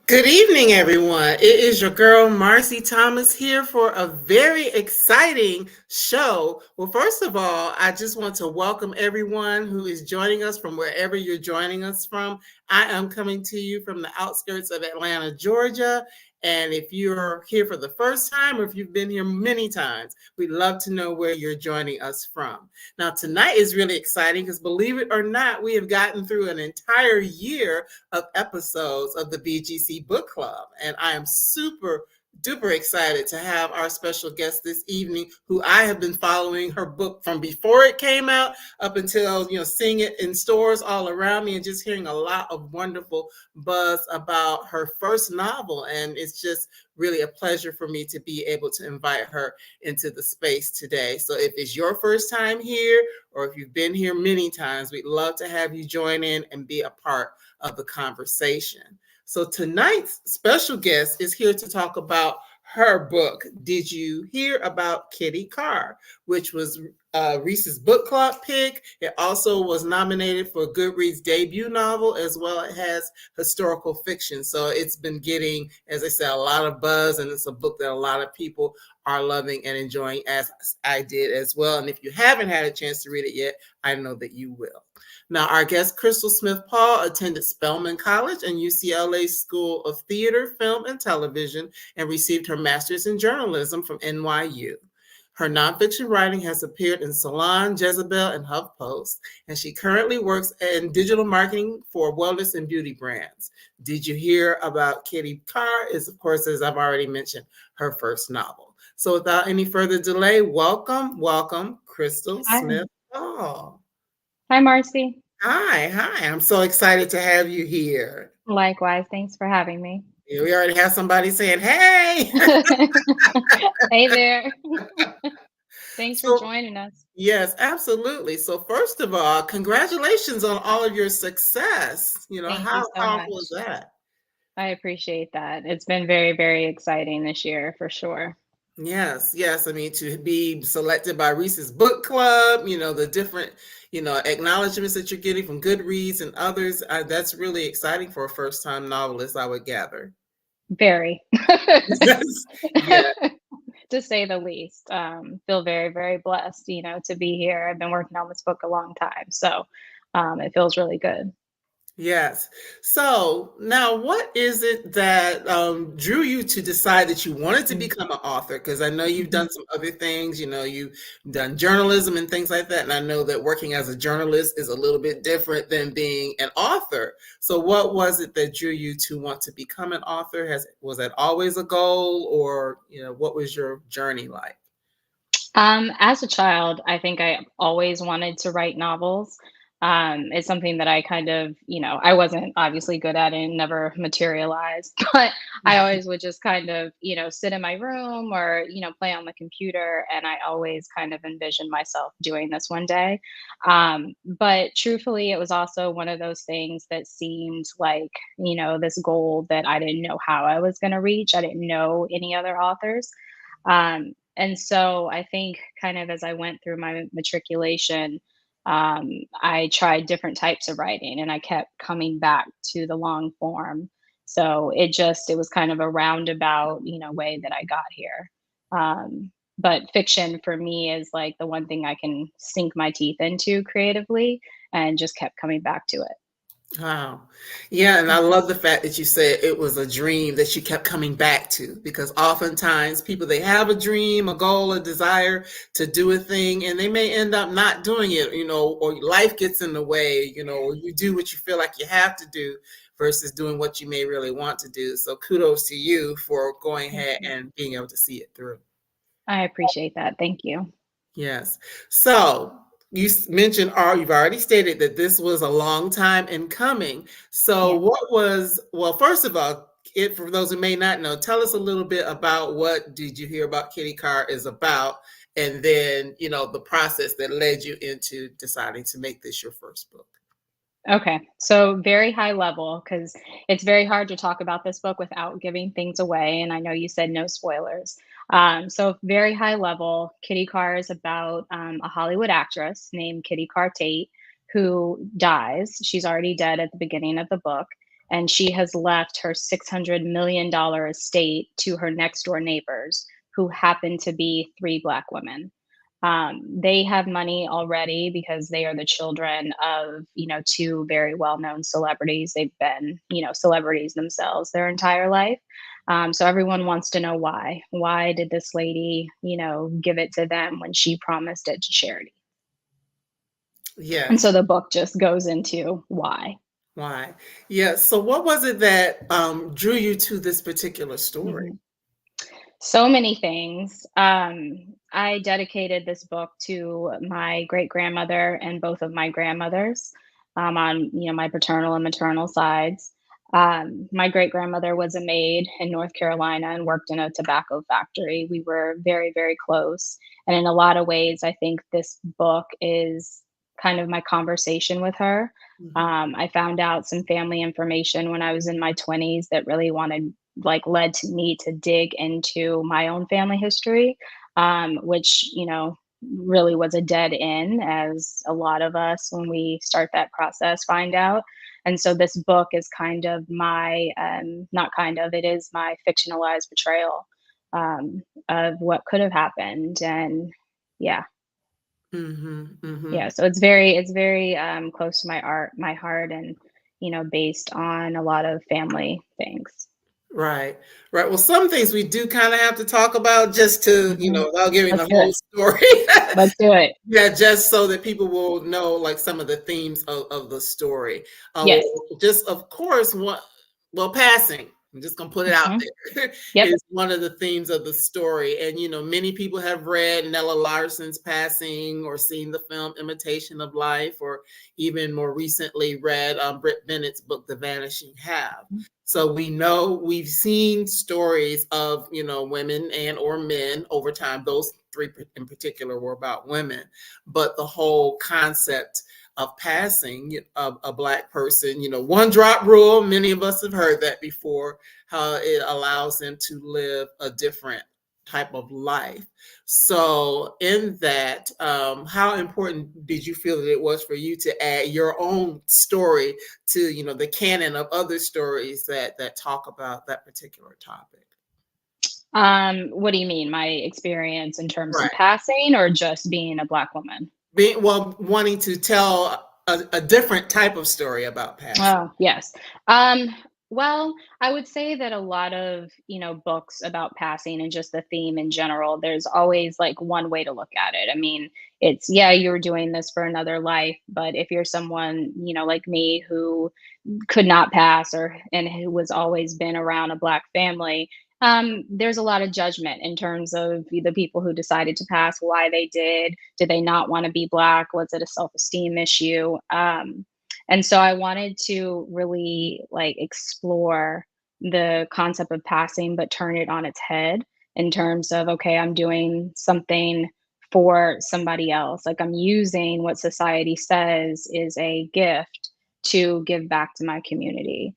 Good evening, everyone. It is your girl, Marcy Thomas, here for a very exciting show. Well, first of all, I just want to welcome everyone who is joining us from wherever you're joining us from. I am coming to you from the outskirts of Atlanta, Georgia. And if you're here for the first time or if you've been here many times, we'd love to know where you're joining us from. Now, tonight is really exciting because believe it or not, we have gotten through an entire year of episodes of the BGC Book Club. And I am super duper excited to have our special guest this evening, who I have been following her book from before it came out up until, seeing it in stores all around me and just hearing a lot of wonderful buzz about her first novel. And it's just really a pleasure for me to be able to invite her into the space today. So if it's your first time here, or if you've been here many times, we'd love to have you join in and be a part of the conversation. So tonight's special guest is here to talk about her book, Did You Hear About Kitty Karr, which was Reese's Book Club pick. It also was nominated for Goodreads debut novel, as well as it has historical fiction. So it's been getting, as I said, a lot of buzz, and it's a book that a lot of people are loving and enjoying, as I did as well. And if you haven't had a chance to read it yet, I know that you will. Now, our guest, Crystal Smith Paul, attended Spelman College and UCLA School of Theater, Film, and Television, and received her master's in journalism from NYU. Her nonfiction writing has appeared in Salon, Jezebel, and HuffPost, and she currently works in digital marketing for wellness and beauty brands. Did You Hear About Kitty Karr is, of course, as I've already mentioned, her first novel. So without any further delay, welcome, Crystal Smith Paul. Hi, Marcy. Hi. I'm so excited to have you here. Likewise. Thanks for having me. Yeah, we already have somebody saying, hey. Hey there. Thanks for So, joining us. yes, absolutely. So first of all, congratulations on all of your success. Thank you How so powerful is much. that? I appreciate that. It's been very, very exciting this year for sure. Yes. I mean, to be selected by Reese's Book Club, the different, acknowledgments that you're getting from Goodreads and others, that's really exciting for a first-time novelist, I would gather. Very. Yes. Yeah. To say the least. Feel very, very blessed, to be here. I've been working on this book a long time. So it feels really good. Yes. So now, what is it that drew you to decide that you wanted to become an author? Because I know you've done some other things, you've done journalism and things like that. And I know that working as a journalist is a little bit different than being an author. So what was it that drew you to want to become an author? Was that always a goal, or, what was your journey like? As a child, I think I always wanted to write novels. It's something that I kind of, I wasn't obviously good at it and never materialized, but I always would just kind of, sit in my room or, play on the computer. And I always kind of envisioned myself doing this one day. But truthfully, it was also one of those things that seemed like, this goal that I didn't know how I was going to reach. I didn't know any other authors. And so I think kind of as I went through my matriculation, I tried different types of writing and I kept coming back to the long form. So it was kind of a roundabout, way that I got here. But fiction for me is like the one thing I can sink my teeth into creatively and just kept coming back to it. Wow. Yeah, and I love the fact that you said it was a dream that you kept coming back to, because oftentimes people, they have a dream, a goal, a desire to do a thing, and they may end up not doing it, or life gets in the way, or you do what you feel like you have to do versus doing what you may really want to do. So kudos to you for going Thank ahead you. and being able to see it through. I appreciate that. Thank you. Yes. So mentioned, or you've already stated that this was a long time in coming. So Yeah. well, first of all, for those who may not know, tell us a little bit about what Did You Hear About Kitty Karr is about, and then, the process that led you into deciding to make this your first book. Okay, so very high level because it's very hard to talk about this book without giving things away. And I know you said no spoilers. So, very high level, Kitty Karr is about a Hollywood actress named Kitty Karr Tate who dies. She's already dead at the beginning of the book. and she has left her $600 million estate to her next door neighbors, who happen to be three Black women. They have money already because they are the children of, two very well-known celebrities. They've been, celebrities themselves their entire life. So everyone wants to know why. Why did this lady, give it to them when she promised it to charity? And Yes. so the book just goes into why. Why? Yeah. So what was it that drew you to this particular story? Mhm. So many things. I dedicated this book to my great grandmother and both of my grandmothers, on my paternal and maternal sides. My great grandmother was a maid in North Carolina and worked in a tobacco factory. We were very, very close, and in a lot of ways, I think this book is kind of my conversation with her. Mhm. I found out some family information when I was in my 20s that really led to me to dig into my own family history, which, really was a dead end, as a lot of us, when we start that process, find out. And so this book is kind of my, not kind of, it is my fictionalized portrayal, of what could have happened. And yeah, Mhm. Mhm. yeah. So it's very close to my heart, and, based on a lot of family things. Right. Right. Well, some things we do kind of have to talk about just to, Hmm. without giving Let's the do it. whole story. Let's do it. Yeah, just so that people will know like some of the themes of the story. Well, Yes. just of course, passing. I'm just gonna put it out Mhm. there Yep. is one of the themes of the story. And many people have read Nella Larson's Passing or seen the film Imitation of Life, or even more recently read Britt Bennett's book The Vanishing Half. Mhm. So we've seen stories of women and or men over time. Those three in particular were about women, but the whole concept of passing a Black person, one drop rule. Many of us have heard that before. How it allows them to live a different type of life. So, in that, how important did you feel that it was for you to add your own story to the canon of other stories that talk about that particular topic? What do you mean? My experience in terms of Right. passing, or just being a Black woman? Wanting to tell a different type of story about passing. Oh, yes. Um, well, I would say that a lot of, books about passing and just the theme in general, there's always like one way to look at it. I mean, it's, yeah, you're doing this for another life, but if you're someone, like me, who could not pass, or and who was always been around a Black family, there's a lot of judgment in terms of the people who decided to pass, why they did they not want to be Black, was it a self-esteem issue? And so I wanted to really like explore the concept of passing, but turn it on its head in terms of, okay, I'm doing something for somebody else. Like, I'm using what society says is a gift to give back to my community.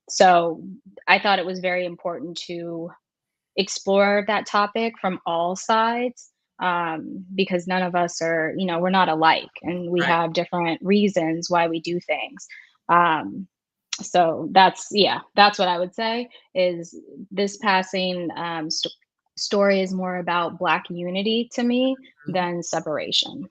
So I thought it was very important to explore that topic from all sides, because none of us are, we're not alike, and we Right. have different reasons why we do things. Um, so that's what I would say is this passing, story is more about Black unity to me than separation.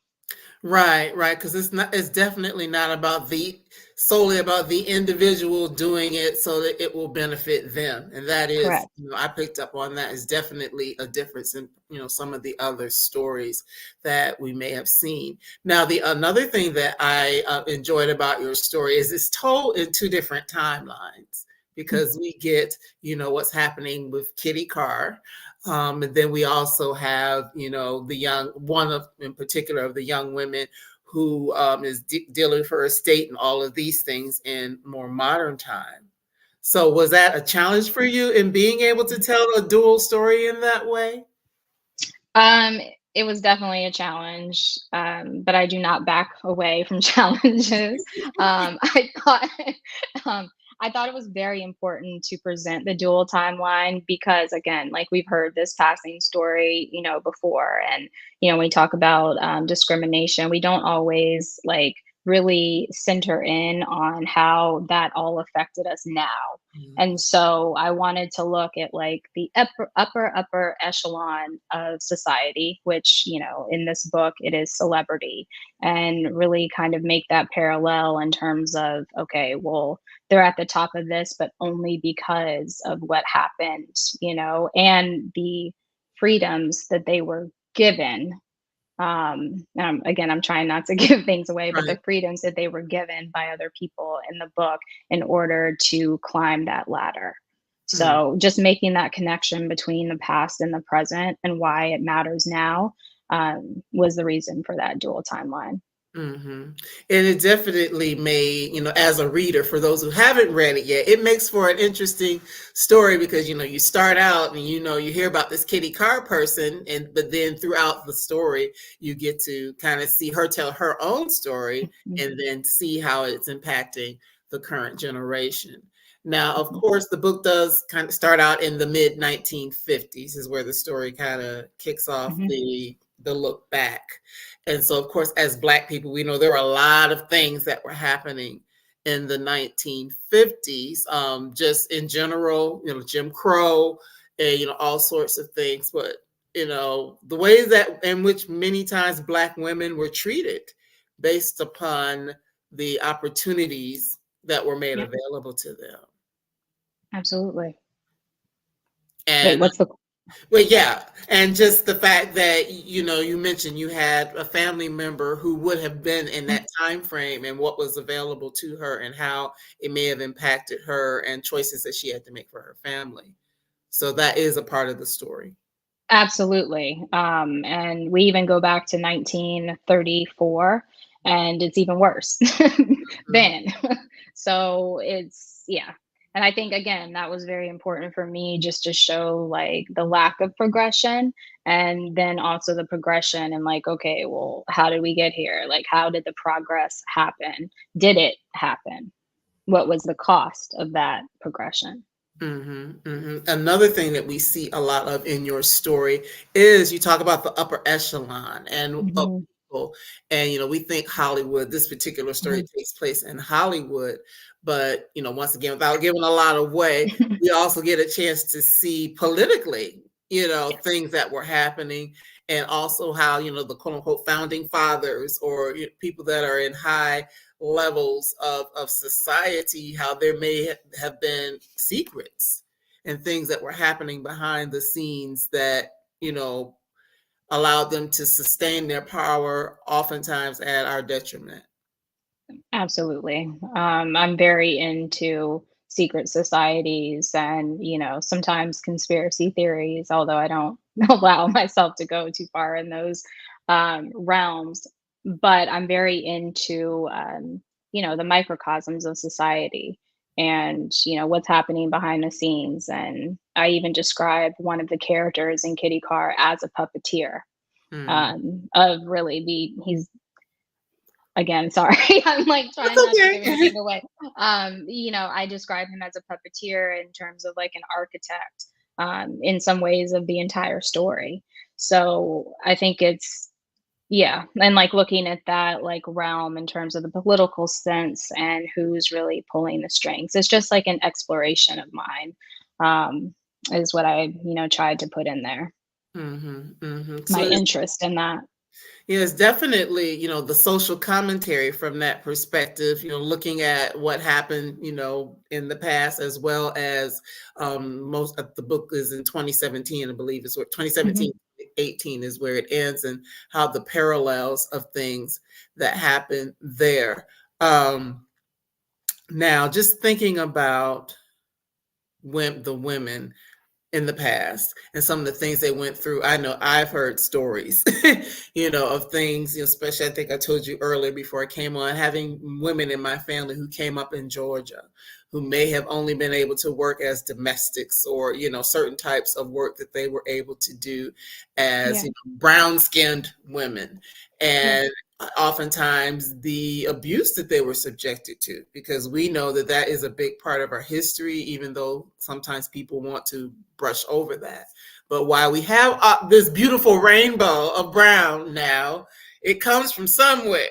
Right, right, because it's definitely not about the solely about the individual doing it so that it will benefit them. And that is, Correct. I picked up on that is definitely a difference in, some of the other stories that we may have seen. Now, the another thing that I enjoyed about your story is it's told in two different timelines because we get, what's happening with Kitty Karr, and then we also have, the young one of in particular of the young women who is dealing with her estate and all of these things in more modern time. So, was that a challenge for you in being able to tell a dual story in that way? Um, it was definitely a challenge, but I do not back away from challenges. Um, I thought it was very important to present the dual timeline because, again, like we've heard this passing story, before, and we talk about discrimination. We don't always like really center in on how that all affected us now. Mhm. And so I wanted to look at like the upper echelon of society, which, in this book, it is celebrity, and really kind of make that parallel in terms of, okay, well, they're at the top of this, but only because of what happened, and the freedoms that they were given. Again, I'm trying not to give things away, but Right. the freedoms that they were given by other people in the book in order to climb that ladder. Mm. So just making that connection between the past and the present and why it matters now, was the reason for that dual timeline. Mhm. And it definitely made, as a reader, for those who haven't read it yet, it makes for an interesting story because, you start out and, you hear about this Kitty Karr person, but then throughout the story, you get to kind of see her tell her own story Mhm, and then see how it's impacting the current generation. Now, of mhm, course, the book does kind of start out in the mid 1950s, is where the story kind of kicks off mhm. the look back. And so, of course, as Black people, we know there were a lot of things that were happening in the 1950s, just in general, Jim Crow, and, all sorts of things. But, the ways that in which many times Black women were treated based upon the opportunities that were made Yep, available to them. absolutely. Wait, And what's the well, yeah, and just the fact that you mentioned you had a family member who would have been in that time frame and what was available to her and how it may have impacted her and choices that she had to make for her family. So that is a part of the story. Absolutely. And we even go back to 1934, and it's even worse Mhm. then. So it's, yeah. And I think, again, that was very important for me just to show like the lack of progression, and then also the progression and like, okay, well, how did we get here? Like, how did the progress happen? Did it happen? What was the cost of that progression? Mhm, mhm. Another thing that we see a lot of in your story is you talk about the upper echelon and of Hmm. people, and we think Hollywood. This particular story Hmm. takes place in Hollywood, but once again, without giving a lot away, we also get a chance to see politically, Yes. things that were happening, and also how the quote unquote founding fathers or people that are in high levels of society, how there may have been secrets and things that were happening behind the scenes that, you know, allowed them to sustain their power, oftentimes at our detriment. Absolutely. I'm very into secret societies and, sometimes conspiracy theories, although I don't allow myself to go too far in those realms. But I'm very into, the microcosms of society and, what's happening behind the scenes. And I even describe one of the characters in Kitty Karr as a puppeteer, Mm. of really he's again, sorry, I'm, like, That's trying not to give okay. anything away. I describe him as a puppeteer in terms of, like, an architect, in some ways of the entire story. So, I think it's yeah, and, like, looking at that, like, realm in terms of the political sense and who's really pulling the strings. It's just, like, an exploration of mine, um, is what I, tried to put in there, Mhm, mhm. my So interest in that. yes, definitely, the social commentary from that perspective, looking at what happened, in the past, as well as most of the book is in 2017, I believe is where Mhm. 2017, 18 is where it ends, and how the parallels of things that happen there. Um, Now, just thinking about the women in the past and some of the things they went through. I know I've heard stories, of things, especially I think I told you earlier before I came on, having women in my family who came up in Georgia who may have only been able to work as domestics or, certain types of work that they were able to do as, Yeah, brown skinned women. yeah, And oftentimes the abuse that they were subjected to, because we know that that is a big part of our history, even though sometimes people want to brush over that. But while we have this beautiful rainbow of brown now, it comes from somewhere.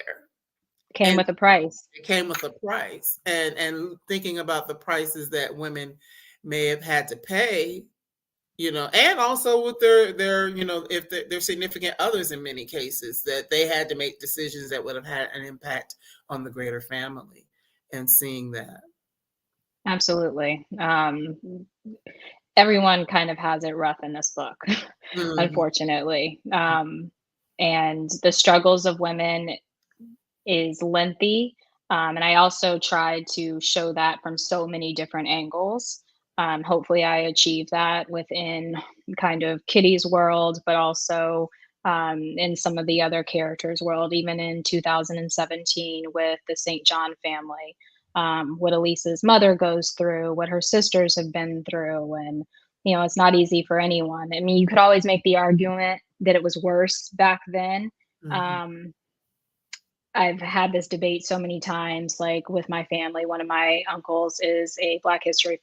Came and with a price. it came with a price. And thinking about the prices that women may have had to pay, and also with their if their significant others, in many cases, that they had to make decisions that would have had an impact on the greater family, and seeing that. Absolutely. Everyone kind of has it rough in this book, Mhm. unfortunately. And the struggles of women is lengthy. And I also tried to show that from so many different angles. Hopefully, I achieved that within kind of Kitty's world, but also in some of the other characters' world, even in 2017 with the St. John family, what Elise's mother goes through, what her sisters have been through. And, it's not easy for anyone. I mean, you could always make the argument that it was worse back then. Mhm. Um, I've had this debate so many times, like with my family. One of my uncles is a Black history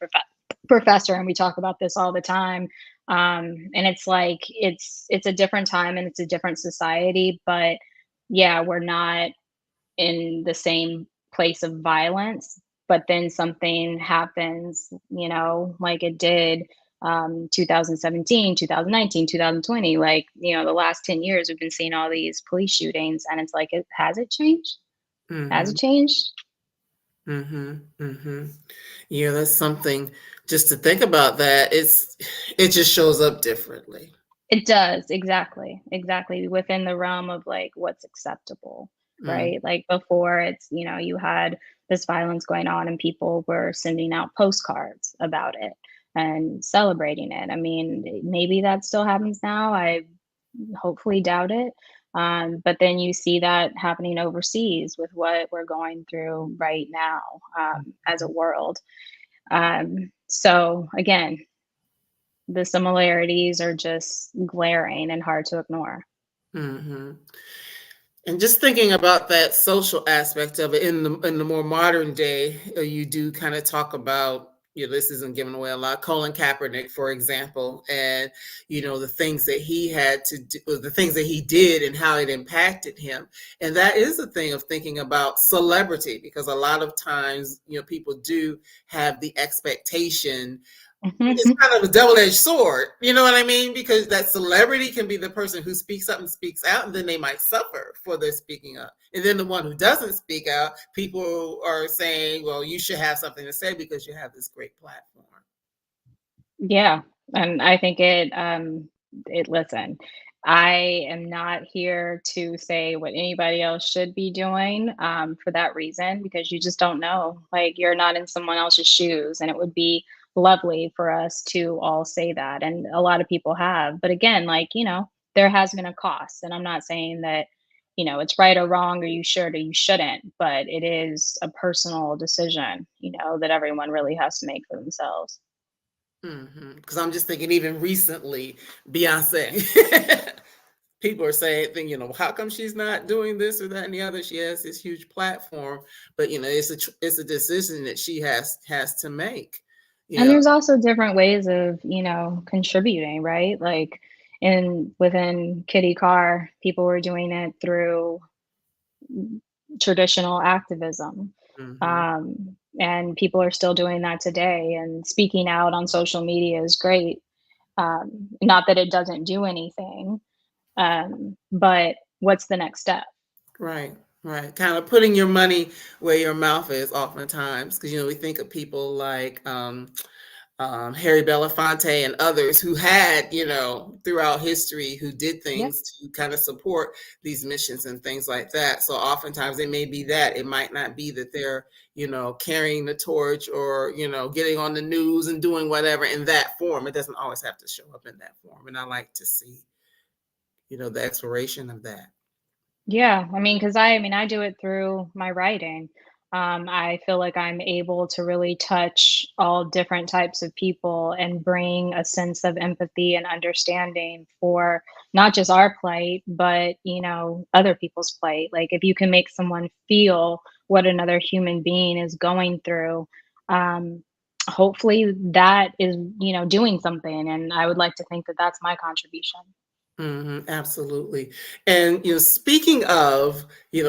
professor, and we talk about this all the time. And it's like it's a different time and it's a different society, but yeah, we're not in the same place of violence, but then something happens, like it did 2017, 2019, 2020, like, the last 10 years we've been seeing all these police shootings and it's like, it has it changed? Has it Mhm. changed? Mhm. Mhm. Yeah, that's something just to think about. That it just shows up differently. It does, exactly, exactly, within the realm of, like, what's acceptable, Mm. right? Like, before it's, you had this violence going on and people were sending out postcards about it and celebrating it. I mean, maybe that still happens now, I hopefully doubt it, but then you see that happening overseas with what we're going through right now, as a world. So again, the similarities are just glaring and hard to ignore. Mhm. And just thinking about that social aspect of it in the more modern day, you do kind of talk about, this isn't giving away a lot. Colin Kaepernick, for example, and the things that he had to do, the things that he did, and how it impacted him. And that is a thing of thinking about celebrity, because a lot of times, people do have the expectation. It's kind of a double-edged sword, you know what I mean? Because that celebrity can be the person who speaks up and speaks out, and then they might suffer for their speaking up. And then the one who doesn't speak out, people are saying, well, you should have something to say because you have this great platform. Yeah, and I think it listen, I am not here to say what anybody else should be doing, for that reason, because you just don't know. Like, you're not in someone else's shoes, and it would be lovely for us to all say that, and a lot of people have. But again, like, there has been a cost, and I'm not saying that, it's right or wrong, or you should or you shouldn't, but it is a personal decision, that everyone really has to make for themselves. Because I'm just thinking, even recently, Beyonce. People are saying, how come she's not doing this or that and the other? She has this huge platform, but it's a decision that she has to make. You And know. there's also different ways of, contributing, right? Like within Kitty Karr, people were doing it through traditional activism. Mhm. And people are still doing that today. And speaking out on social media is great. Not that it doesn't do anything, but what's the next step? Right, right. Kind of putting your money where your mouth is, oftentimes, because we think of people like Harry Belafonte and others who had, throughout history, who did Yep. things to kind of support these missions and things like that. So oftentimes it may be that it might not be that they're, carrying the torch, or, getting on the news and doing whatever in that form. It doesn't always have to show up in that form. And I like to see, the exploration of that. Yeah, I mean, I do it through my writing. I feel like I'm able to really touch all different types of people and bring a sense of empathy and understanding for not just our plight, but other people's plight. Like, if you can make someone feel what another human being is going through, um, hopefully that is doing something. And I would like to think that that's my contribution. Absolutely. And speaking of,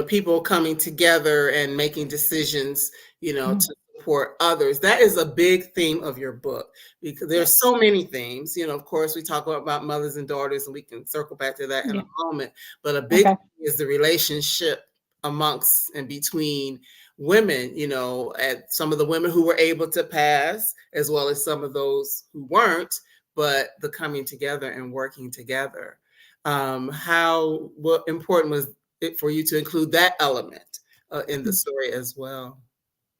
people coming together and making decisions, Mhm. to support others, that is a big theme of your book because there's Yes. so many themes. Of course, we talk about mothers and daughters, and we can circle back to that in Yeah. a moment. But a big Okay. thing is the relationship amongst and between women, and some of the women who were able to pass, as well as some of those who weren't, but the coming together and working together. How what important was it for you to include that element in the story as well?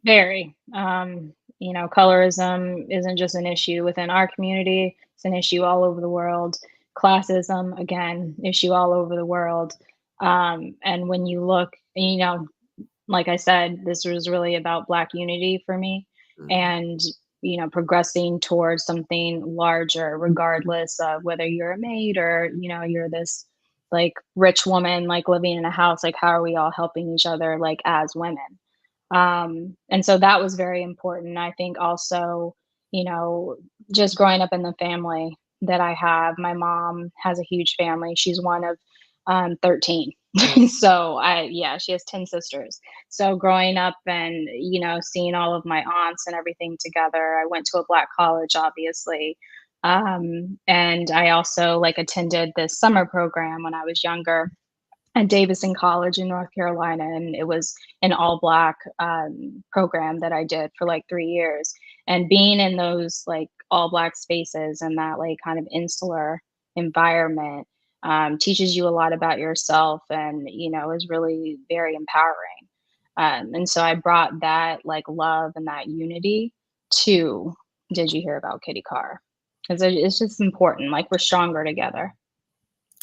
Very. Colorism isn't just an issue within our community, it's an issue all over the world. Classism, again, issue all over the world. And when you look, like I said, this was really about Black unity for me Mhm. and, progressing towards something larger, regardless of whether you're a maid or, you're this like rich woman, like living in a house. Like, how are we all helping each other, like, as women? And so that was very important. I think also, you know, just growing up in the family that I have, my mom has a huge family. She's one of 13. Oh, So yeah, she has 10 sisters. So growing up and, seeing all of my aunts and everything together, I went to a Black college, obviously. And I also like attended this summer program when I was younger at Davidson College in North Carolina, and it was an all Black program that I did for like 3 years. And being in those like all Black spaces and that like kind of insular environment teaches you a lot about yourself, and is really very empowering. And so I brought that like love and that unity to Did You Hear About Kitty Karr? Because it's just important. Like, we're stronger together.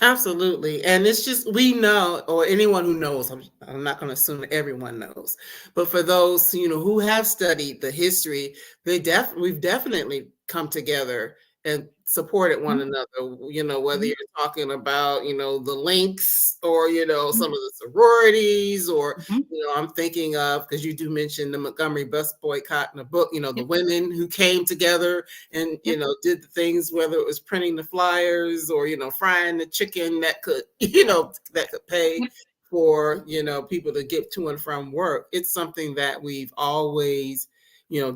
absolutely. And it's just, we know, or anyone who knows, I'm not going to assume that everyone knows, but for those, who have studied the history, we've definitely come together and supported one Mhm, another, whether mhm, you're talking about, the links or, mhm, some of the sororities or, mhm. I'm thinking of, because you do mention the Montgomery bus boycott in the book, the Yep, women who came together and yep, did the things, whether it was printing the flyers or frying the chicken that could that could pay yep, for people to get to and from work. It's something that we've always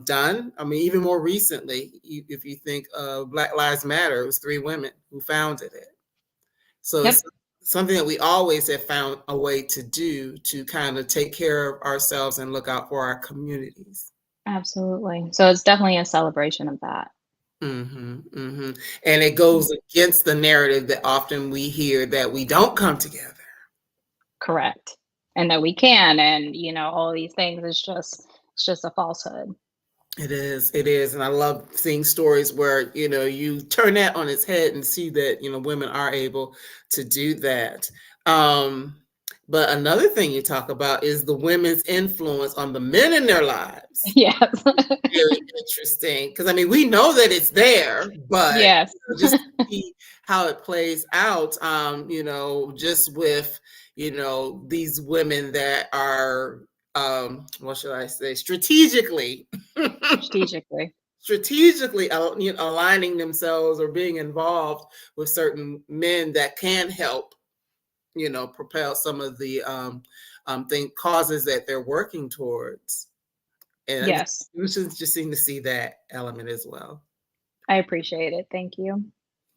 done. I mean, even more recently, if you think of Black Lives Matter, it was three women who founded it. So yep, it's something that we always have found a way to do to kind of take care of ourselves and look out for our communities. absolutely. So it's definitely a celebration of that. And it Mm, goes against the narrative that often we hear that we don't come together. correct. And that we can, and all these things, it's just a falsehood. It is, and I love seeing stories where you turn that on its head and see that women are able to do that. Um, but another thing you talk about is the women's influence on the men in their lives. Yes. Very interesting because I mean we know that it's there, but Yes. just to see how it plays out, just with these women that are what should I say, strategically Strategically. strategically aligning themselves or being involved with certain men that can help propel some of the think causes that they're working towards. And Yes. we should just seem to see that element as well. I appreciate it. Thank you.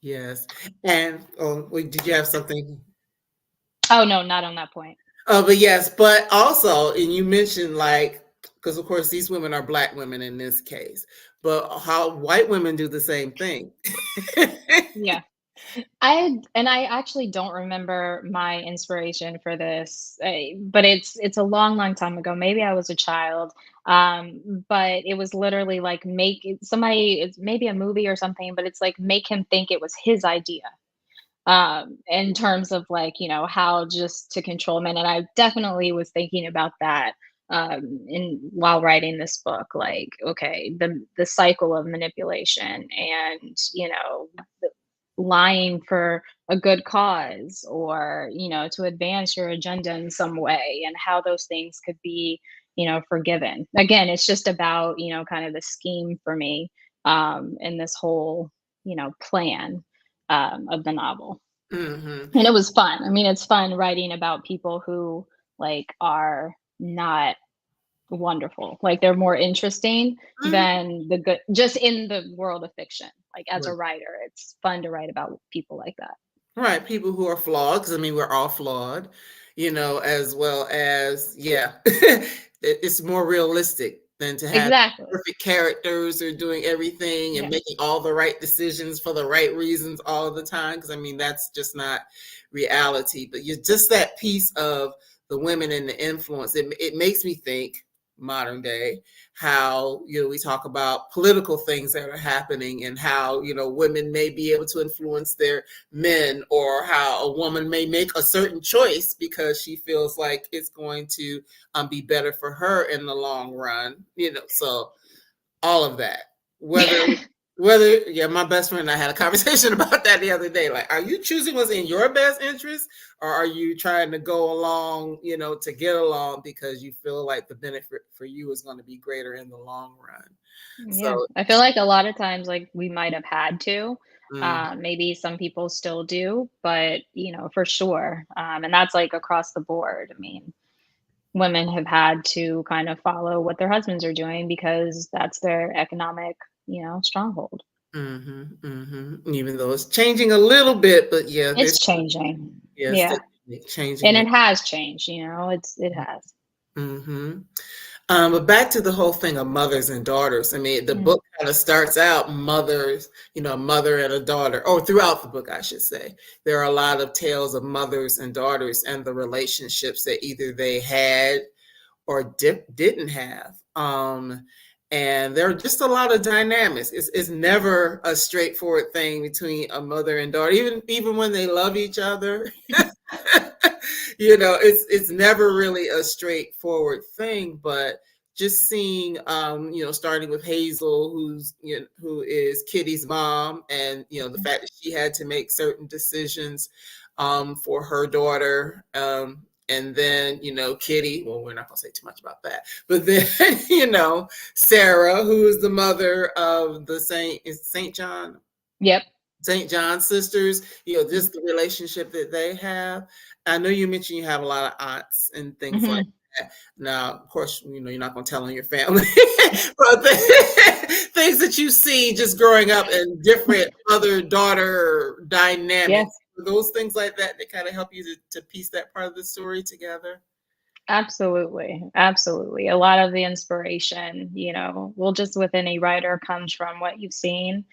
Yes. And oh, wait, did you have something? Oh, no, not on that point. But yes, but also, and you mentioned like, because of course these women are Black women in this case, but how white women do the same thing. Yeah. I actually don't remember my inspiration for this, but it's a long, long time ago. Maybe I was a child, but it was literally like somebody. It's maybe a movie or something, but it's like make him think it was his idea. In terms of like how just to control men, and I definitely was thinking about that in while writing this book. Like, okay, the cycle of manipulation and lying for a good cause, or to advance your agenda in some way, and how those things could be forgiven. Again, it's just about kind of the scheme for me in this whole plan of the novel. Mm-hmm. And it was fun. I mean, it's fun writing about people who like are not wonderful. Like they're more interesting Mm-hmm. than the good just in the world of fiction. Like as a Right. writer, it's fun to write about people like that. Right. People who are flawed, because I mean, we're all flawed, as well as, yeah, it's more realistic than to have Exactly. perfect characters or doing everything and Yeah. making all the right decisions for the right reasons all the time. Because I mean, that's just not reality. But you're just that piece of the women and the influence. It makes me think modern day how we talk about political things that are happening and how women may be able to influence their men, or how a woman may make a certain choice because she feels like it's going to be better for her in the long run. So all of that, whether yeah, my best friend and I had a conversation about that the other day. Like, are you choosing what's in your best interest, or are you trying to go along, to get along because you feel like the benefit for you is going to be greater in the long run? Yeah, So I feel like a lot of times, like, we might have had to, mm, maybe some people still do, but, for sure, and that's, like, across the board. I mean, women have had to kind of follow what their husbands are doing because that's their economic, stronghold. even though it's changing a little bit, but yeah, It's changing. yes, Yeah, definitely changing and it. it has changed, it has. hmm But back to the whole thing of mothers and daughters. I mean, the Mm, book kind of starts out mothers, a mother and a daughter, or throughout the book, I should say. There are a lot of tales of mothers and daughters and the relationships that either they had or didn't have. And there are just a lot of dynamics. It's never a straightforward thing between a mother and daughter, even when they love each other. It's never really a straightforward thing. But just seeing, starting with Hazel, who is Kitty's mom, and the fact that she had to make certain decisions for her daughter. And then Kitty, well, we're not going to say too much about that, but then Sarah, who is the mother of the Saint John, yep. St. John sisters, Mhm. just the relationship that they have. I know you mentioned you have a lot of aunts and things like Mhm. that. Now, of course, you're not going to tell on your family, but things that you see just growing up and different mother-daughter Yeah. dynamics, those things like that kind of help you to piece that part of the story together. Absolutely, absolutely. A lot of the inspiration, well, just with any writer comes from what you've seen.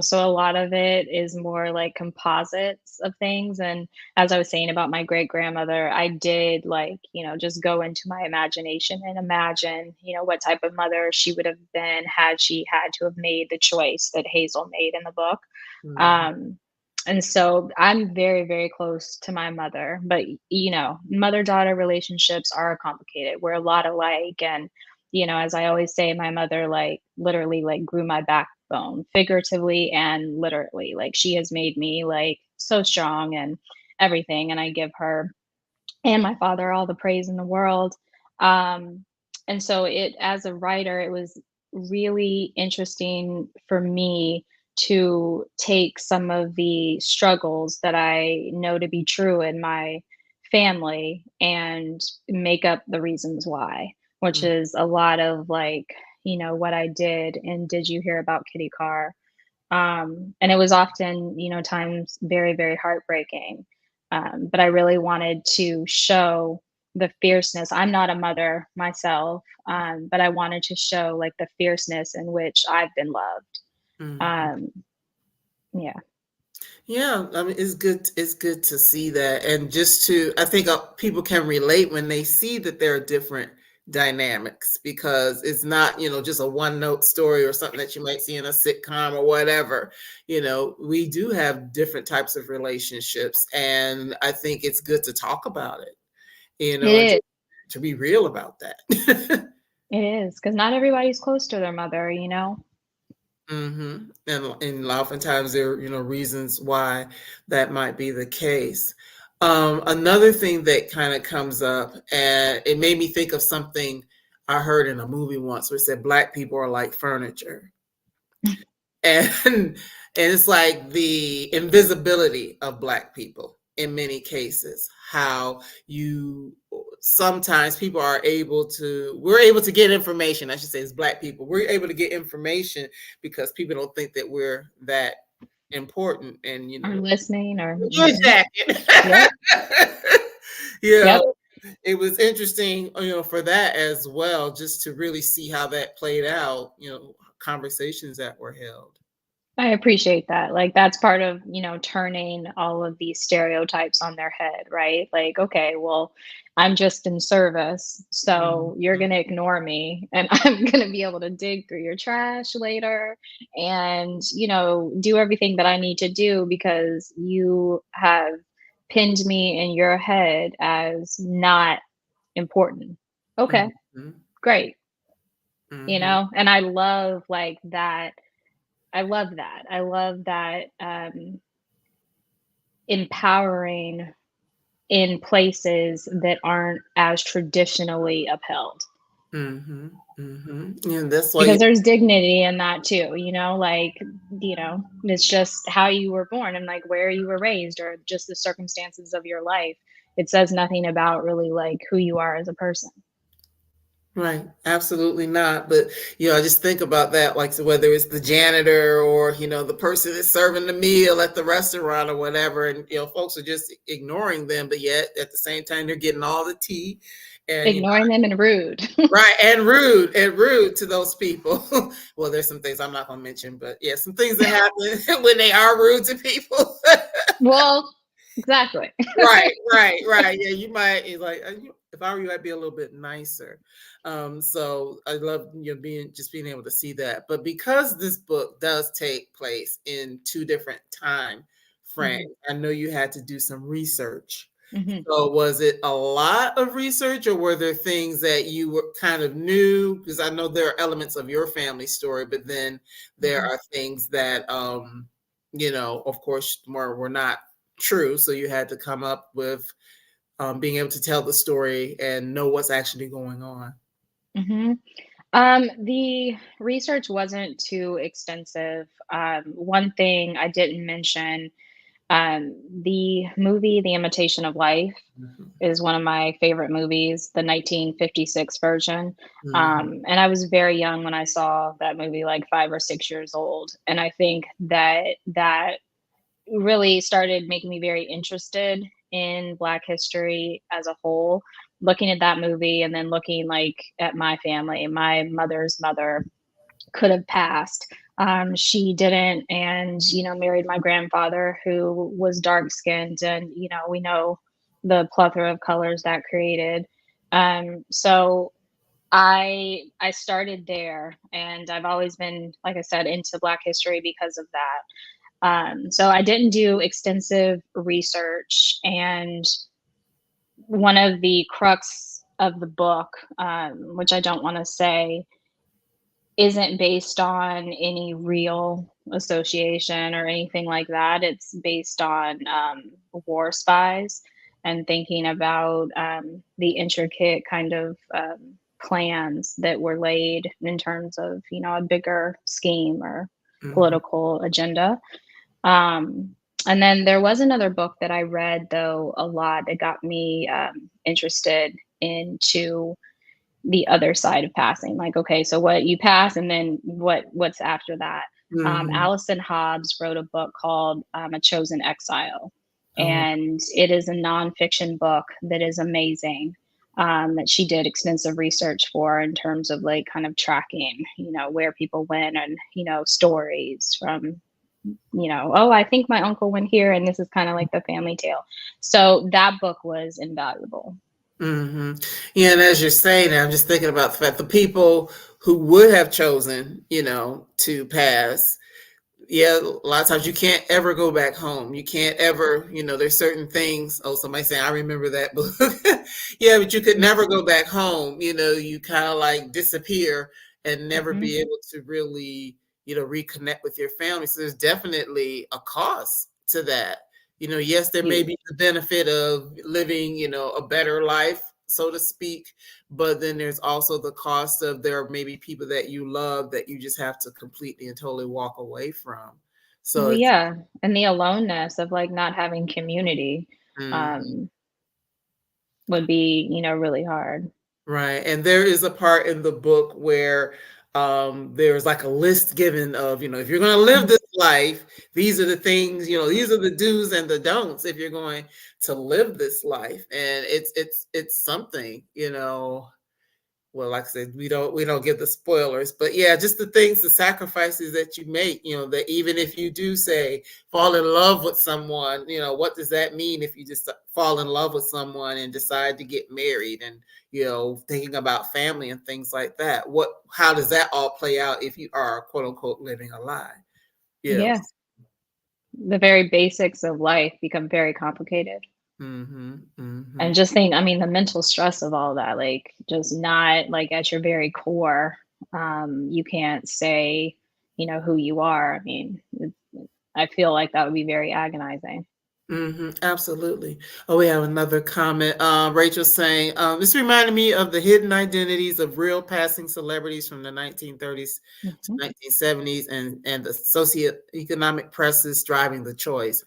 So a lot of it is more like composites of things. And as I was saying about my great grandmother, I did like, just go into my imagination and imagine, what type of mother she would have been had she had to have made the choice that Hazel made in the book. Mhm. Um, and so I'm very, very close to my mother, but mother-daughter relationships are complicated. We're a lot alike. And, as I always say, my mother like literally like grew my backbone figuratively and literally. Like she has made me like so strong and everything. And I give her and my father all the praise in the world. Um, and so it as a writer, it was really interesting for me to take some of the struggles that I know to be true in my family and make up the reasons why, which Mm. is a lot of like, what I did and Did You Hear About Kitty Karr? And it was often, times very, very heartbreaking. But I really wanted to show the fierceness. I'm not a mother myself, but I wanted to show like the fierceness in which I've been loved. Mhm. Um, yeah, Yeah, I mean, it's good. It's good to see that, and just to, I think people can relate when they see that there are different dynamics, because it's not, just a one note story or something that you might see in a sitcom or whatever. We do have different types of relationships, and I think it's good to talk about it. it And is. to be real about that. It is because not everybody's close to their mother. And oftentimes there are, reasons why that might be the case. Another thing that kind of comes up, and it made me think of something I heard in a movie once, where it said Black people are like furniture. and it's like the invisibility of Black people in many cases, how you sometimes people are able to we're able to get information, I should say, as Black people we're able to get information because people don't think that we're that important, and Or listening or your jacket. Yep. Yeah, Yep. it was interesting, for that as well, just to really see how that played out, conversations that were held. I appreciate that. Like that's part of, turning all of these stereotypes on their head, right? Like, okay, well, I'm just in service, so you're Mhm. going to ignore me and I'm going to be able to dig through your trash later and, do everything that I need to do because you have pinned me in your head as not important. Okay, Mhm. great. Mhm. And I love like that. I love that. I love that empowering in places that aren't as traditionally upheld. Mhm. Mhm. Yeah, that's why Because there's dignity in that too, like, it's just how you were born and like where you were raised or just the circumstances of your life. It says nothing about really like who you are as a person. right, absolutely not. But I just think about that, like, so whether it's the janitor or the person that's serving the meal at the restaurant or whatever, and folks are just ignoring them, but yet at the same time they're getting all the tea, and Ignoring them and rude. right, and rude to those people. Well, there's some things I'm not going to mention, but yeah, some things that happen when they are rude to people. Well, exactly. Right, right, right. Yeah, you might like if I were you, I'd be a little bit nicer. So I love being able to see that. But because this book does take place in two different time frames, Mhm, I know you had to do some research. mhm, So was it a lot of research, or were there things that you were kind of knew? Because I know there are elements of your family story, but then there mhm. are things that of course, were not true. So you had to come up with being able to tell the story and know what's actually going on. Mhm. The research wasn't too extensive. One thing I didn't mention, the movie The Imitation of Life Mhm. is one of my favorite movies, the 1956 version. Mhm. And I was very young when I saw that movie, like 5 or 6 years old. And I think that really started making me very interested in Black history as a whole. Looking at that movie and then looking like at my family, my mother's mother could have passed. She didn't, and married my grandfather, who was dark skinned, and we know the plethora of colors that created. So I started there, and I've always been, like I said, into Black history because of that. So I didn't do extensive research, and one of the crux of the book, which I don't want to say, isn't based on any real association or anything like that. It's based on war spies and thinking about the intricate kind of plans that were laid in terms of, a bigger scheme or Mhm. political agenda. Um, and then there was another book that I read, though, a lot that got me interested into the other side of passing. Like, okay, so what you pass, and then what's after that? Mhm. Allison Hobbs wrote a book called A Chosen Exile, Oh. and it is a nonfiction book that is amazing. That she did extensive research for in terms of like kind of tracking, where people went and stories from oh, I think my uncle went here, and this is kind of like the family tale. So that book was invaluable. Hmm. Yeah, and as you're saying, I'm just thinking about the fact the people who would have chosen, to pass. Yeah, a lot of times you can't ever go back home. You can't ever, there's certain things. Oh, somebody saying, I remember that book. Yeah, but you could never go back home. You kind of like disappear and never Hmm. be able to really, reconnect with your family. So there's definitely a cost to that. Yes, there may be Huge. the benefit of living, a better life, so to speak. But then there's also the cost of there may be people that you love that you just have to completely and totally walk away from. So Well, it's yeah, and the aloneness of, like, not having community, mhm. um, would be, really hard. Right. And there is a part in the book where there's like a list given of, if you're going to live Mhm. this life, these are the things, these are the do's and the don'ts if you're going to live this life. And it's something, well, like I said, we don't get the spoilers, but yeah, just the things, the sacrifices that you make, that even if you do say fall in love with someone, what does that mean if you just fall in love with someone and decide to get married and, thinking about family and things like that? How does that all play out if you are quote unquote living a lie? Yeah, Yes. the very basics of life become very complicated. Mm-hmm. Mm-hmm. And just think, I mean, the mental stress of all that, like, just not, like, at your very core, you can't say, who you are. I mean, I feel like that would be very agonizing. Absolutely. Oh, we have another comment. Rachel saying, this reminded me of the hidden identities of real passing celebrities from the 1930s to Mhm. 1970s and the socioeconomic presses driving the choice.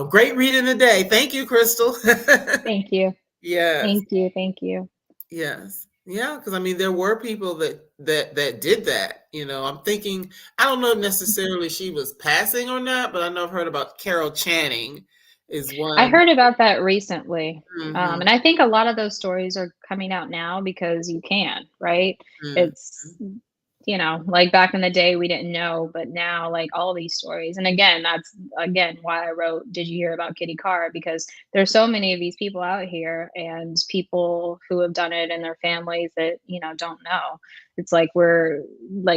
Great reading today. Thank you, Crystal. Thank you. Yes. Thank you. Thank you. Yes. Yeah, because I mean there were people that did that. I'm thinking, I don't know if necessarily she was passing or not, but I know I've heard about Carol Channing is I one. heard about that recently. Mhm. And I think a lot of those stories are coming out now because you can, right? Mhm. It's, like back in the day, we didn't know, but now, like all these stories. And again, that's again why I wrote, Did you hear about Kitty Karr? Because there's so many of these people out here and people who have done it and their families that, don't know. It's like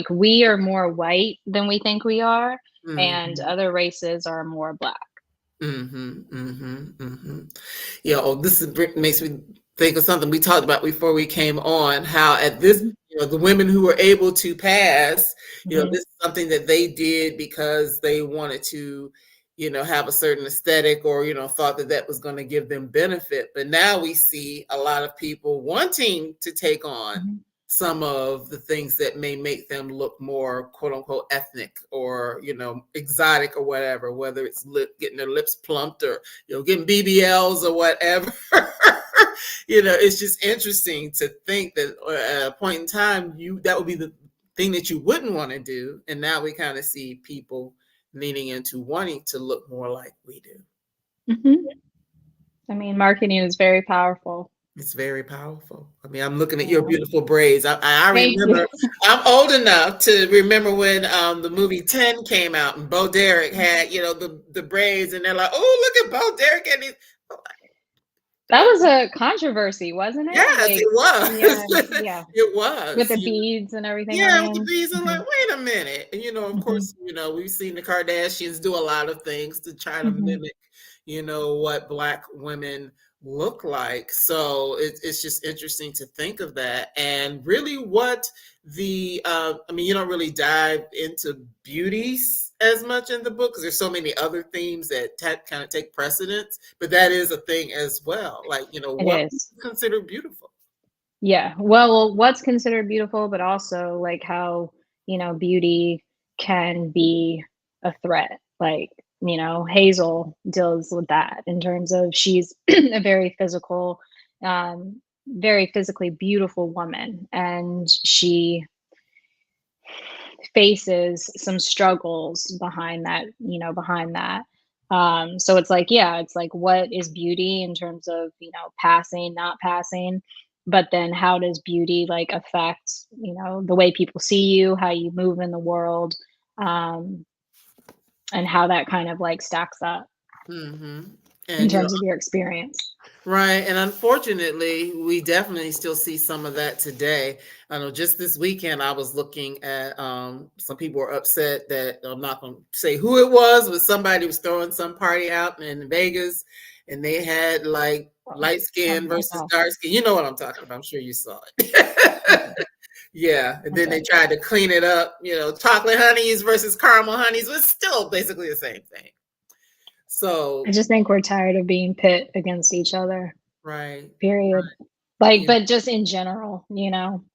we are more white than we think we are, and Mhm. other races are more black. Mhm. Mhm. Mhm. Yeah, makes me think of something we talked about before we came on, how at this, Mhm. the women who were able to pass, Mhm. this is something that they did because they wanted to, have a certain aesthetic or, thought that that was going to give them benefit. But now we see a lot of people wanting to take on Mhm. some of the things that may make them look more quote unquote ethnic or exotic or whatever, whether it's getting their lips plumped or getting BBLs or whatever. It's just interesting to think that at a point in time that would be the thing that you wouldn't want to do, and now we kind of see people leaning into wanting to look more like we do. Mhm. I mean, marketing is very powerful. It's very powerful. I mean, I'm looking at your Yeah. beautiful braids. I Thank you. remember, I'm old enough to remember when the movie 10 came out and Bo Derek had, the braids, and they're like, oh, look at Bo Derek. And That was a controversy, wasn't it? yes, Like, it yeah, was. yeah, It with was. the beads and everything on Yeah, the with the end. bees, I'm like, Mhm. wait a minute. And, of Mhm. course, we've seen the Kardashians do a lot of things to try to Mhm. mimic, what Black women look like. So it's just interesting to think of that. And really what I mean, you don't really dive into beauties as much in the book because there's so many other themes that kind of take precedence, but that is a thing as well. Like, It what we is. consider beautiful. Yeah. Well, what's considered beautiful, but also like how, beauty can be a threat. Like, Hazel deals with that in terms of she's a very physically beautiful woman, and she faces some struggles behind that. So it's like, yeah, it's like, what is beauty in terms of, passing, not passing, but then how does beauty like affect, the way people see you, how you move in the world, um, and how that kind of like stacks up Hmm. in And, terms of your experience. right. And unfortunately, we definitely still see some of that today. I know just this weekend, I was looking at some people were upset that I'm not going to say who it was, but somebody was throwing some party out in Vegas and they had like Oh, light oh skin my versus gosh. dark skin. You know what I'm talking about. I'm sure you saw it. Okay. Yeah. And then they Okay. tried to clean it up, chocolate honeys versus caramel honeys, but it's still basically the same thing. I So, just think we're tired of being pit against each other. right. Period. Like, you know. but just in general,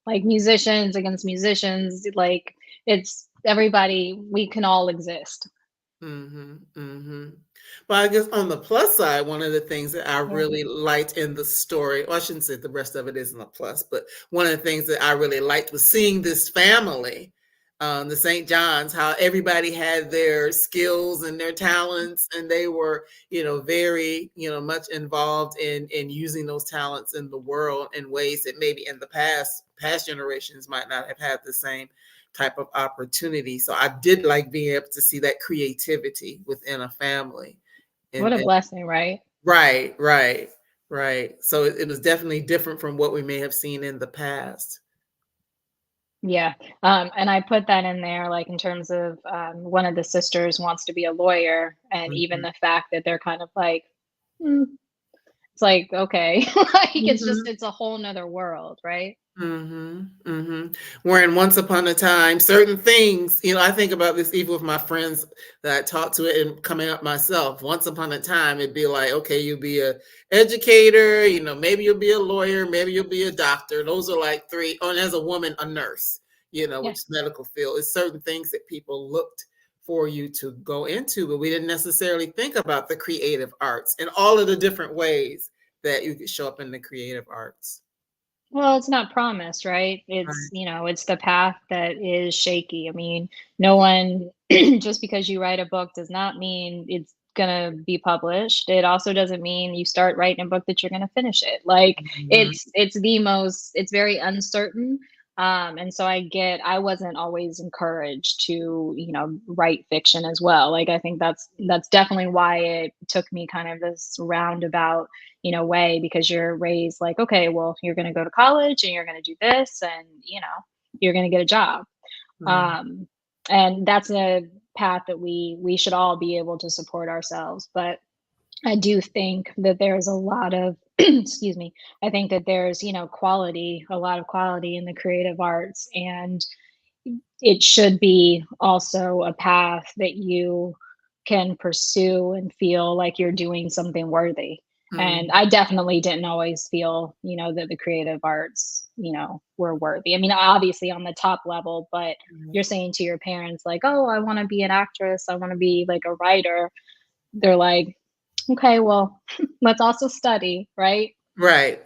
like musicians against musicians, like it's everybody, we can all exist. Mhm, mhm. Well, I guess on the plus side, one of the things that I Yeah. really liked in the story, well, I shouldn't say the rest of it isn't a plus, but one of the things that I really liked was seeing this family, the St. John's, how everybody had their skills and their talents, and they were, very, much involved in using those talents in the world in ways that maybe in the past generations might not have had the same type of opportunity. So I did like being able to see that creativity within a family. What a And blessing, right? right, right, right. So it was definitely different from what we may have seen in the past. Yeah. And I put that in there, like in terms of one of the sisters wants to be a lawyer, and even Mhm. the fact that they're kind of like, "Hmm," it's like, okay, like Mhm. it's a whole nother world, right? Mhm, mhm. Wherein once upon a time, certain things, I think about this even with my friends that I talk to it and coming up myself. Once upon a time, it'd be like, okay, you'll be a educator, maybe you'll be a lawyer, maybe you'll be a doctor. Those are like three. Oh, and as a woman, a nurse, Yeah. which is medical field. It's certain things that people looked for you to go into, but we didn't necessarily think about the creative arts and all of the different ways that you could show up in the creative arts. Well, it's not promised, right? Right. It's the path that is shaky. I mean, no one, just because you write a book does not mean it's gonna be published. It also doesn't mean you start writing a book that you're gonna finish it. Like Mhm. it's very uncertain. And so I wasn't always encouraged to, write fiction as well. Like I think that's definitely why it took me kind of this roundabout way, because you're raised like, okay, well, you're going to go to college and you're going to do this, and you're going to get a job. Mhm. um and that's a path that we should all be able to support ourselves. But I do think that there's a lot of excuse me, I think that there's quality, a lot of quality in the creative arts, and it should be also a path that you can pursue and feel like you're doing something worthy. And Mhm. I definitely didn't always feel, that the creative arts, were worthy. I mean, obviously on the top level, but Mhm. you're saying to your parents, like, oh, I want to be an actress, I want to be like a writer. They're like, okay, well, let's also study, right? Right.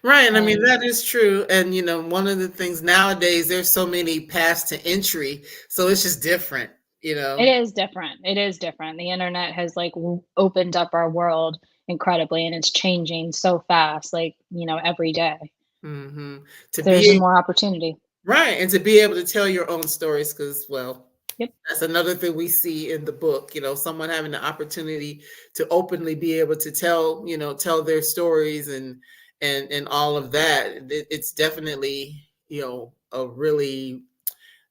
Right, and I mean, And that is true, and, one of the things nowadays, there's so many paths to entry, so it's just different, you it know? is different. It is different. The internet has like opened up our world incredibly, and it's changing so fast, like, every day. Mhm. To There's be more opportunity. right, and to be able to tell your own stories, because well, Yep. that's another thing we see in the book, someone having the opportunity to openly be able to tell their stories and all of that. It's definitely, a really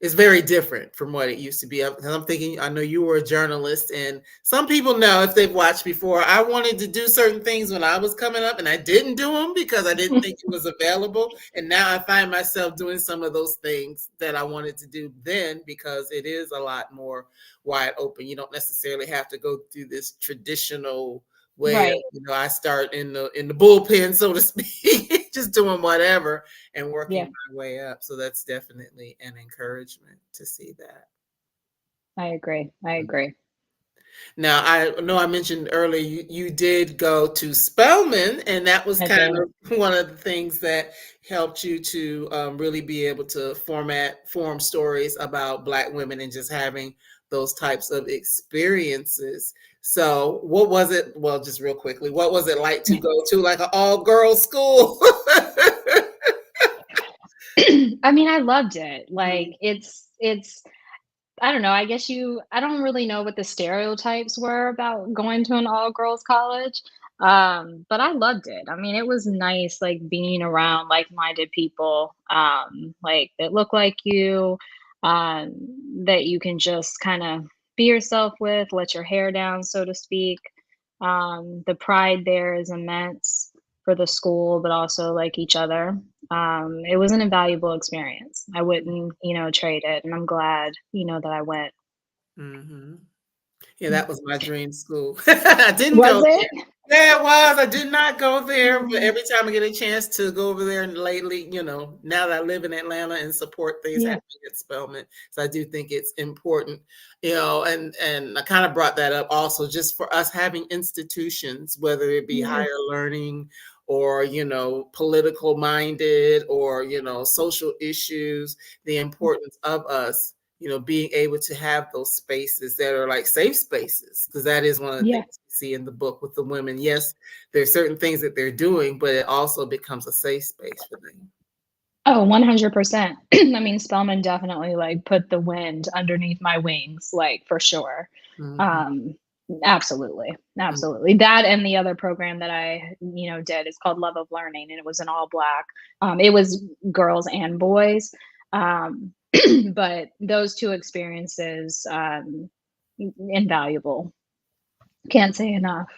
it's very different from what it used to be. I'm thinking, I know you were a journalist, and some people know if they've watched before. I wanted to do certain things when I was coming up, and I didn't do them because I didn't think it was available. And now I find myself doing some of those things that I wanted to do then because it is a lot more wide open. You don't necessarily have to go through this traditional way of, Right. I start in the bullpen, so to speak, just doing whatever and working Yeah, my way up. So that's definitely an encouragement to see that. I agree. I agree. Now, I know I mentioned earlier you did go to Spelman, and that was I kind did. of one of the things that helped you to really be able to form stories about Black women and just having those types of experiences. So, what was it? Well, just real quickly, what was it like to go to like an all girls school? I mean, I loved it. Like Mhm. it's I don't know, I don't really know what the stereotypes were about going to an all-girls college, but I loved it. I mean, it was nice, like, being around like-minded people, like, that look like you, um, that you can just kinda be yourself with, let your hair down, so to speak. The pride there is immense for the school, but also, like, each other. It was an invaluable experience. I wouldn't, trade it, and I'm glad, that I went. Mhm. Yeah, that was my dream school. I didn't Was go there. it? Yeah, it was. I did not go there, but Mm, every time I get a chance to go over there, and lately, now that I live in Atlanta and support things yeah. happening at Spelman, so I do think it's important, and I kind of brought that up also just for us having institutions, whether it be Yes. higher learning or political minded or social issues, the importance of us being able to have those spaces that are like safe spaces, because that is one of the Yeah. things we see in the book with the women. Yes, there's certain things that they're doing, but it also becomes a safe space for them. Oh, 100%. I mean, Spellman definitely, like, put the wind underneath my wings, like, for sure. Mhm, Um, absolutely, mm, absolutely. That and the other program that I, did is called Love of Learning, and it was an all Black. It was girls and boys, um, but those 2 experiences, invaluable. Can't say enough.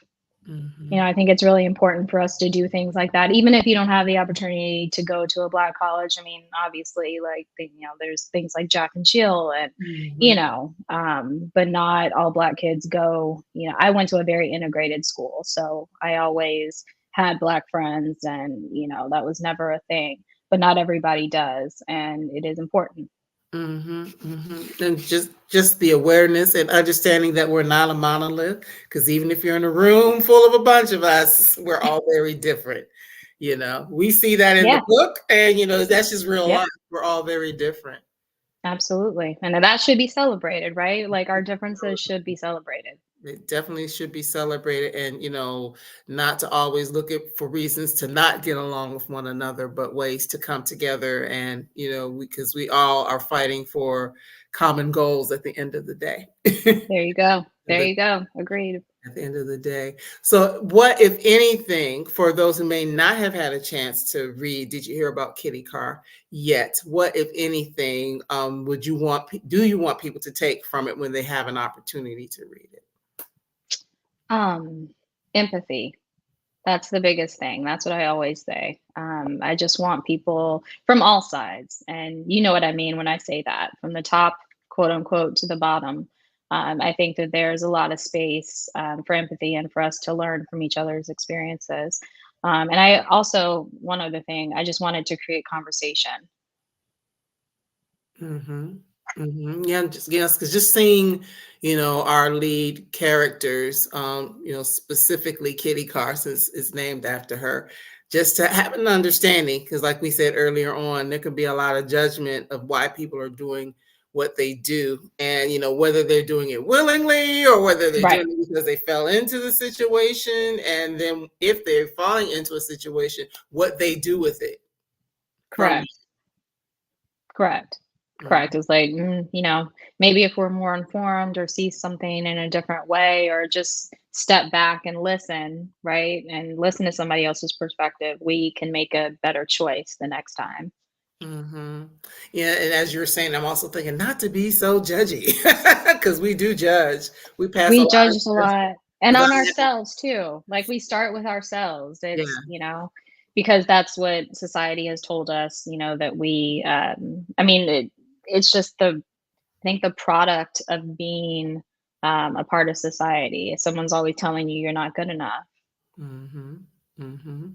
mhm, I think it's really important for us to do things like that, even if you don't have the opportunity to go to a Black college. I mean, obviously, like, there's things like Jack and Jill, and mhm, but not all Black kids go. I went to a very integrated school, so I always had Black friends, and that was never a thing. But not everybody does, and it is important. mhm, mhm. And just the awareness and understanding that we're not a monolith, because even if you're in a room full of a bunch of us, we're all very different. We see that in the Yeah. book, and that's just real Yep. life. We're all very different. Absolutely, and that should be celebrated, right? Like, our differences should be celebrated. It definitely should be celebrated, and not to always look at for reasons to not get along with one another, but ways to come together, and because we all are fighting for common goals at the end of the day. There you go. At There the you go. Agreed. at the end of the day. So, what, if anything, for those who may not have had a chance to read, did you hear about Kitty Karr yet? What, if anything, do you want people to take from it when they have an opportunity to read it? Um, Empathy. That's the biggest thing. That's what I always say. I just want people from all sides, and you know what I mean when I say that, from the top, quote unquote, to the bottom. I think that there's a lot of space for empathy and for us to learn from each other's experiences. And I also, one other thing, I just wanted to create conversation. Mhm. Mhm. Yeah, yes, because just seeing, our lead characters, specifically Kitty Karr, since it's named after her, just to have an understanding, because like we said earlier on, there can be a lot of judgment of why people are doing what they do, and whether they're doing it willingly or whether they're Right. doing it because they fell into the situation, and then if they're falling into a situation, what they do with it from. Correct. Correct. Mhm. Correct. It's like, maybe if we're more informed or see something in a different way, or just step back and listen, right? And listen to somebody else's perspective, we can make a better choice the next time. Mhm. Yeah, and as you were saying, I'm also thinking not to be so judgy, because we do judge. We pass a We lot judge of a judgment. lot, and 'Cause on I know. ourselves too. Like, we start with ourselves. Yeah. Because that's what society has told us, that I mean, it's just I think the product of being a part of society. Someone's always telling you you're not good enough. Mhm. Mhm.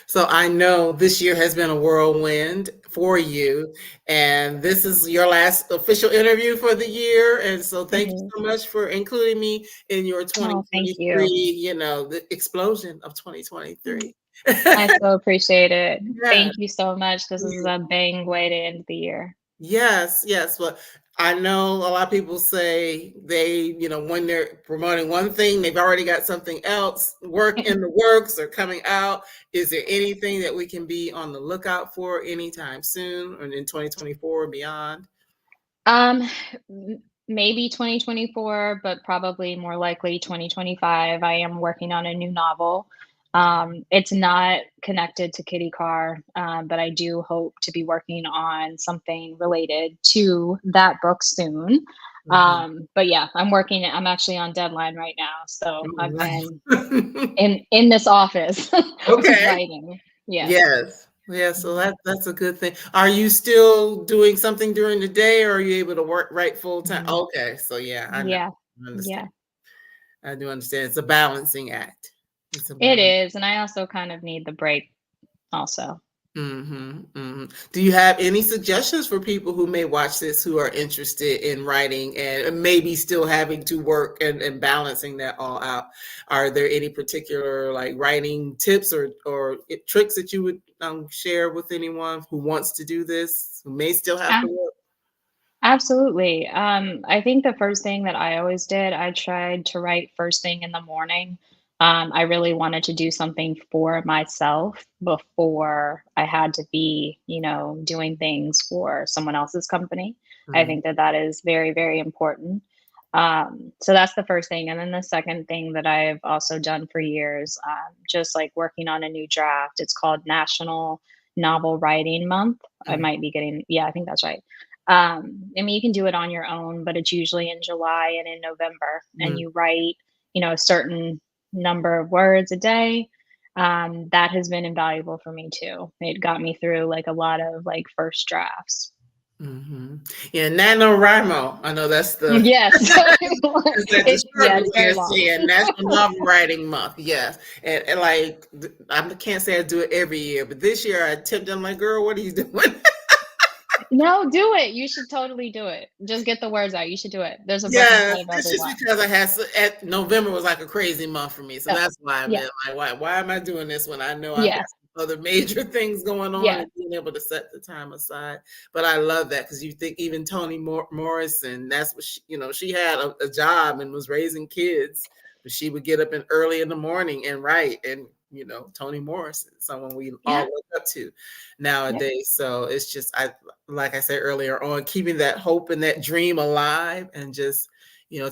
So I know this year has been a whirlwind for you, and this is your last official interview for the year. And so It thank you is. so much for including me in your Oh, thank 2023, you. the explosion of Mm. 2023. I so appreciate it. Yeah. Thank you so much. This is a bang way to end the year. Yes, yes. Well, I know a lot of people say they, when they're promoting one thing, they've already got something else work in the works or coming out. Is there anything that we can be on the lookout for anytime soon or in 2024 or beyond? Um, Maybe 2024, but probably more likely 2025. I am working on a new novel. It's not connected to Kitty Carr, but I do hope to be working on something related to that book soon. Mhm. But yeah, I'm actually on deadline right now, so Oh, I've been nice. in this office Okay. writing. Yes. Yes. Yeah, so Mhm. that's a good thing. Are you still doing something during the day, or are you able to work right full time? Mhm. Okay, so yeah, I know. Yeah. I Yeah. understand. I do understand. It's a balancing act. It's a It balance. is, and I also kind of need the break also. Do you have any suggestions for people who may watch this who are interested in writing and maybe still having to work and balancing that all out? Are there any particular like writing tips or tricks that you would share with anyone who wants to do this, who may still have to work? Absolutely. I think the first thing that I always did, I tried to write first thing in the morning. I really wanted to do something for myself before I had to be, doing things for someone else's company. I Mm, think that that is very, very important. So that's the first thing. And then the second thing that I've also done for years, just like working on a new draft, it's called National Novel Writing Month. I mm, might be getting, yeah, I think that's right. I mean, you can do it on your own, but it's usually in July and in November, and mm. you write, a certain number of words a day. That has been invaluable for me too. It got me through like a lot of like first drafts. Yeah, NaNoWriMo. I know that's the Yes, It's like the yeah, short it's way very of long. saying National Novel Writing Month. Yes. And like, I can't say I do it every year, but this year I attempted. I'm like, girl, what are you doing? No, do it. You should totally do it. Just get the words out. You should do it. There's a book Yes, inside of it's every just line. because I had at November was like a crazy month for me, so Oh, that's why I've yeah, been like, why am I doing this when I know I've yeah, got other major things going on yeah, and being able to set the time aside. But I love that because you think even Toni Morrison, that's what she had a job and was raising kids, but she would get up in early in the morning and write. And Toni Morrison, someone we all yeah, look up to yep, nowadays. So it's just like I said earlier on, keeping that hope and that dream alive and just,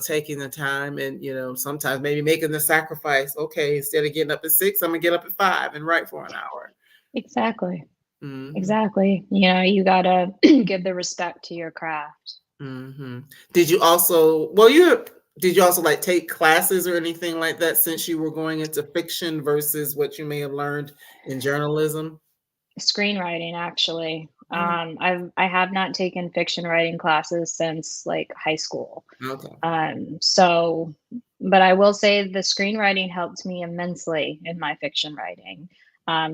taking the time and, sometimes maybe making the sacrifice. Okay, instead of getting up at 6, I'm gonna get up at 5 and write for an hour. exactly. Hmm. Exactly. You gotta give the respect to your craft. Hmm. Did you also, well, did you also like take classes or anything like that since you were going into fiction versus what you may have learned in journalism? Screenwriting, actually. Oh, I have not taken fiction writing classes since like high school. okay. So, but I will say the screenwriting helped me immensely in my fiction writing,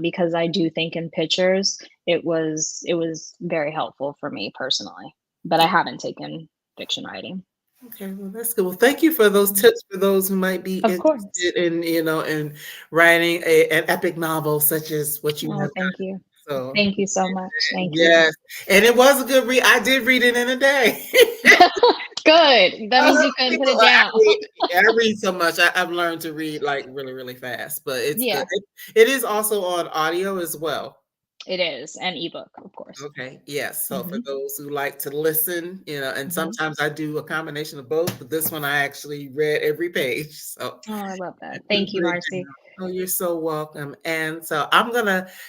because I do think in pictures. It was very helpful for me personally. But I haven't taken fiction writing. Okay, well, that's good. Well, thank you for those tips for those who might be Of course. interested in writing an epic novel such as what you Oh, have thank done. you. So, Thank you so much. Thank you. yes, and it was a good read. I did read it in a day. Good. That means Other you couldn't put people, it down. I read so much. I've learned to read like really, really fast, but it's good. Yeah, It is also on audio as well. it is. And ebook, of course. Okay, yes. So for Mhm, those who like to listen, and mhm. sometimes I do a combination of both, but this one I actually read every page. So Oh, I love I that. do a Thank you, good Marcy. job. Oh, you're so welcome. And so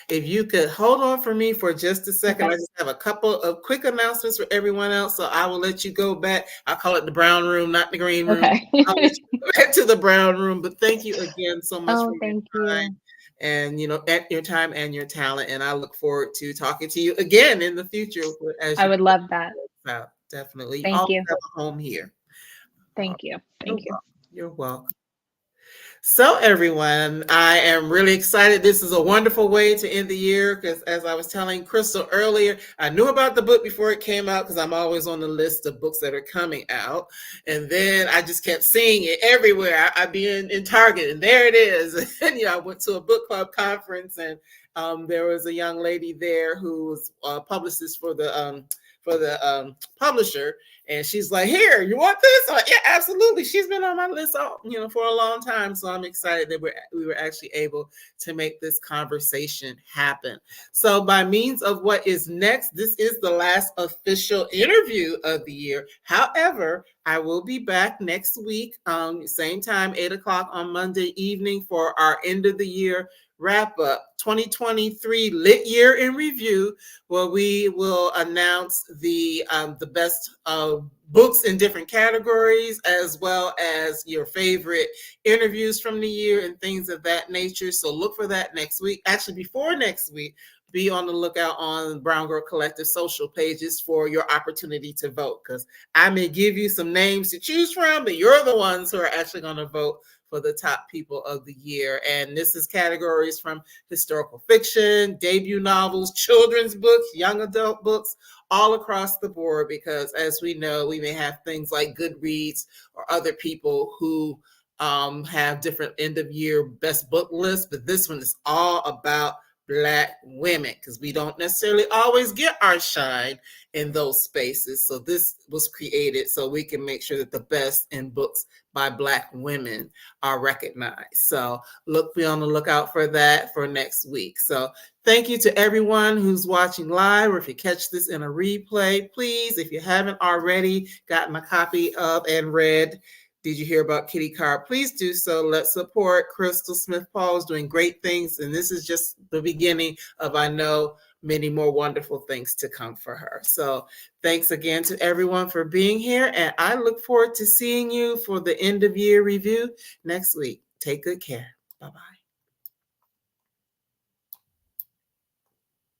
if you could hold on for me for just a second, I Okay. just have a couple of quick announcements for everyone else. So I will let you go back. I call it the brown room, not the green room. Okay. I'll let you go back to the brown room. But thank you again so much for Oh, your thank time you. and at your time and your talent. And I look forward to talking to you again in the future as I you would love that. out. Definitely. You Thank always you. have a home here. Thank you. You're Thank you. welcome. You're welcome. So, everyone, I am really excited. This is a wonderful way to end the year because, as I was telling Crystal earlier, I knew about the book before it came out because I'm always on the list of books that are coming out. And then I just kept seeing it everywhere. I'd be in Target, and there it is. And I went to a book club conference, and there was a young lady there who was a publicist for the publisher, and she's like, "Here, you want this?" I'm like, yeah, absolutely. She's been on my list, for a long time. So I'm excited that we were actually able to make this conversation happen. So by means of what is next, this is the last official interview of the year. However, I will be back next week, same time, 8 o'clock on Monday evening for our end of the year wrap up 2023 lit year in review, where we will announce the best books in different categories, as well as your favorite interviews from the year and things of that nature. So look for that next week. Actually, before next week, be on the lookout on Brown Girl Collective social pages for your opportunity to vote, because I may give you some names to choose from, but you're the ones who are actually going to vote for the top people of the year. And this is categories from historical fiction, debut novels, children's books, young adult books, all across the board, because as we know, we may have things like Goodreads or other people who have different end of year best book lists, but this one is all about Black women, because we don't necessarily always get our shine in those spaces. So this was created so we can make sure that the best in books by Black women are recognized. So be on the lookout for that for next week. So thank you to everyone who's watching live, or if you catch this in a replay, please, if you haven't already gotten a copy of and read Did You Hear About Kitty Karr? Please do so. Let's support Crystal Smith-Paul, is doing great things, and this is just the beginning of, I know, many more wonderful things to come for her. So thanks again to everyone for being here, and I look forward to seeing you for the end of year review next week. Take good care. Bye-bye.